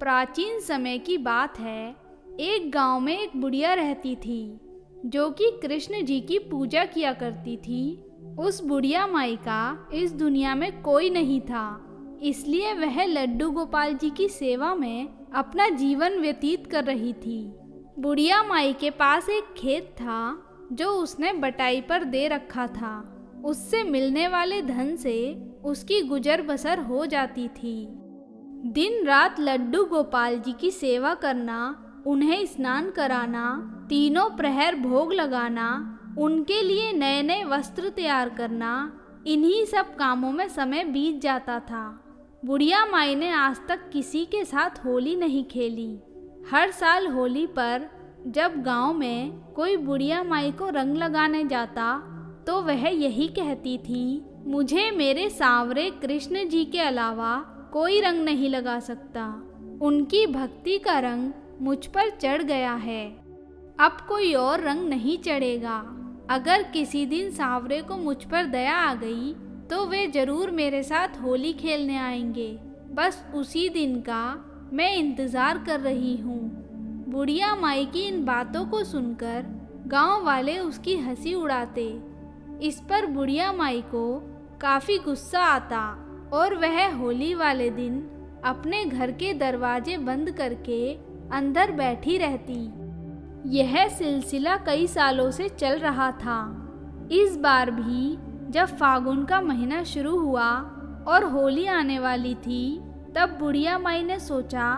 प्राचीन समय की बात है। एक गांव में एक बुढ़िया रहती थी जो कि कृष्ण जी की पूजा किया करती थी। उस बुढ़िया माई का इस दुनिया में कोई नहीं था, इसलिए वह लड्डू गोपाल जी की सेवा में अपना जीवन व्यतीत कर रही थी। बुढ़िया माई के पास एक खेत था जो उसने बटाई पर दे रखा था। उससे मिलने वाले धन से उसकी गुजर बसर हो जाती थी। दिन रात लड्डू गोपाल जी की सेवा करना, उन्हें स्नान कराना, तीनों प्रहर भोग लगाना, उनके लिए नए नए वस्त्र तैयार करना, इन्हीं सब कामों में समय बीत जाता था। बुढ़िया माई ने आज तक किसी के साथ होली नहीं खेली। हर साल होली पर जब गांव में कोई बुढ़िया माई को रंग लगाने जाता तो वह यही कहती थी, मुझे मेरे सांवरे कृष्ण जी के अलावा कोई रंग नहीं लगा सकता। उनकी भक्ति का रंग मुझ पर चढ़ गया है, अब कोई और रंग नहीं चढ़ेगा। अगर किसी दिन सांवरे को मुझ पर दया आ गई तो वे जरूर मेरे साथ होली खेलने आएंगे। बस उसी दिन का मैं इंतज़ार कर रही हूँ। बुढ़िया माई की इन बातों को सुनकर गांव वाले उसकी हंसी उड़ाते। इस पर बुढ़िया माई को काफ़ी गुस्सा आता और वह होली वाले दिन अपने घर के दरवाजे बंद करके अंदर बैठी रहती। यह सिलसिला कई सालों से चल रहा था। इस बार भी जब फागुन का महीना शुरू हुआ और होली आने वाली थी, तब बुढ़िया माई ने सोचा,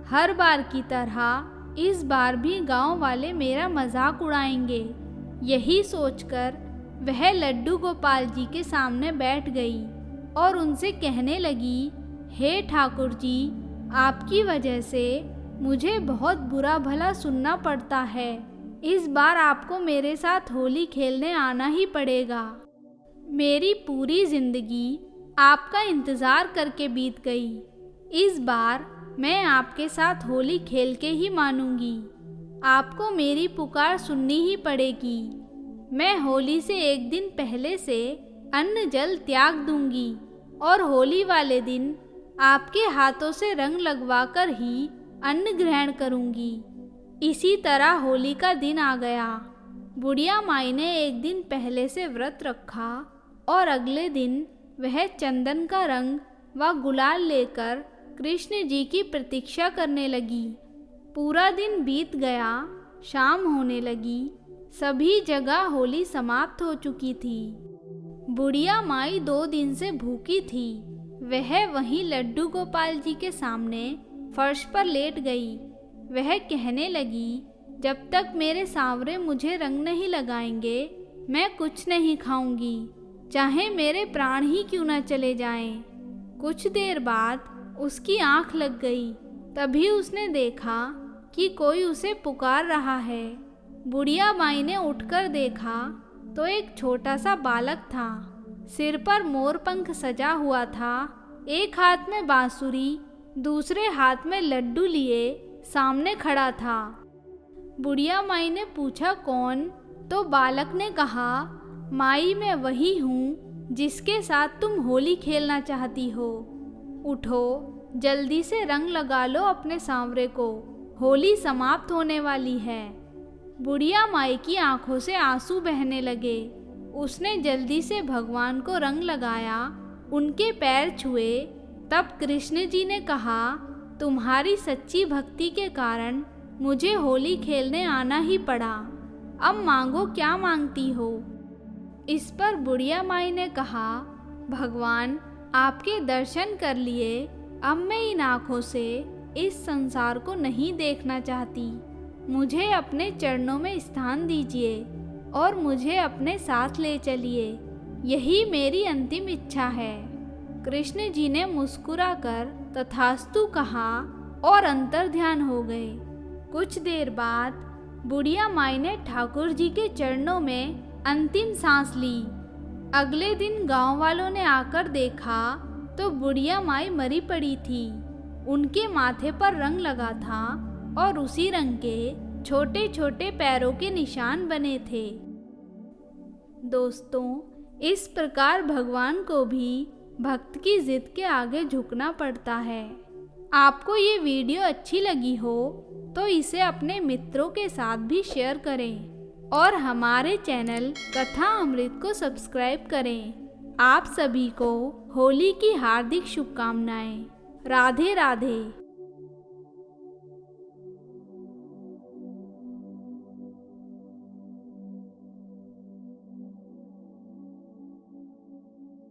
हर बार की तरह इस बार भी गांव वाले मेरा मजाक उड़ाएंगे। यही सोचकर वह लड्डू गोपाल जी के सामने बैठ गई और उनसे कहने लगी, हे ठाकुर जी, आपकी वजह से मुझे बहुत बुरा भला सुनना पड़ता है। इस बार आपको मेरे साथ होली खेलने आना ही पड़ेगा। मेरी पूरी जिंदगी आपका इंतज़ार करके बीत गई। इस बार मैं आपके साथ होली खेल के ही मानूंगी। आपको मेरी पुकार सुननी ही पड़ेगी। मैं होली से एक दिन पहले से अन्न जल त्याग दूंगी और होली वाले दिन आपके हाथों से रंग लगवाकर ही अन्न ग्रहण करूंगी। इसी तरह होली का दिन आ गया। बुढ़िया माई ने एक दिन पहले से व्रत रखा और अगले दिन वह चंदन का रंग व गुलाल लेकर कृष्ण जी की प्रतीक्षा करने लगी। पूरा दिन बीत गया, शाम होने लगी, सभी जगह होली समाप्त हो चुकी थी। बुढ़िया माई 2 दिन से भूखी थी। वह वहीं लड्डू गोपाल जी के सामने फर्श पर लेट गई। वह कहने लगी, जब तक मेरे सांवरे मुझे रंग नहीं लगाएंगे मैं कुछ नहीं खाऊंगी, चाहे मेरे प्राण ही क्यों न चले जाएं। कुछ देर बाद उसकी आंख लग गई। तभी उसने देखा कि कोई उसे पुकार रहा है। बुढ़िया माई ने उठकर देखा तो एक छोटा सा बालक था। सिर पर मोर पंख सजा हुआ था। एक हाथ में बांसुरी, दूसरे हाथ में लड्डू लिए सामने खड़ा था। बुढ़िया माई ने पूछा, कौन? तो बालक ने कहा, माई मैं वही हूँ जिसके साथ तुम होली खेलना चाहती हो। उठो, जल्दी से रंग लगा लो अपने सांवरे को, होली समाप्त होने वाली है। बुढ़िया माई की आंखों से आंसू बहने लगे। उसने जल्दी से भगवान को रंग लगाया, उनके पैर छुए। तब कृष्ण जी ने कहा, तुम्हारी सच्ची भक्ति के कारण मुझे होली खेलने आना ही पड़ा। अब मांगो, क्या मांगती हो? इस पर बुढ़िया माई ने कहा, भगवान आपके दर्शन कर लिए, अब मैं इन आँखों से इस संसार को नहीं देखना चाहती। मुझे अपने चरणों में स्थान दीजिए और मुझे अपने साथ ले चलिए। यही मेरी अंतिम इच्छा है। कृष्ण जी ने मुस्कुराकर तथास्तु कहा और अंतर्ध्यान हो गए। कुछ देर बाद बुढ़िया माई ने ठाकुर जी के चरणों में अंतिम सांस ली। अगले दिन गांव वालों ने आकर देखा तो बुढ़िया माई मरी पड़ी थी। उनके माथे पर रंग लगा था और उसी रंग के छोटे छोटे पैरों के निशान बने थे। दोस्तों, इस प्रकार भगवान को भी भक्त की जिद के आगे झुकना पड़ता है। आपको ये वीडियो अच्छी लगी हो तो इसे अपने मित्रों के साथ भी शेयर करें और हमारे चैनल कथा अमृत को सब्सक्राइब करें। आप सभी को होली की हार्दिक शुभकामनाएं। राधे राधे।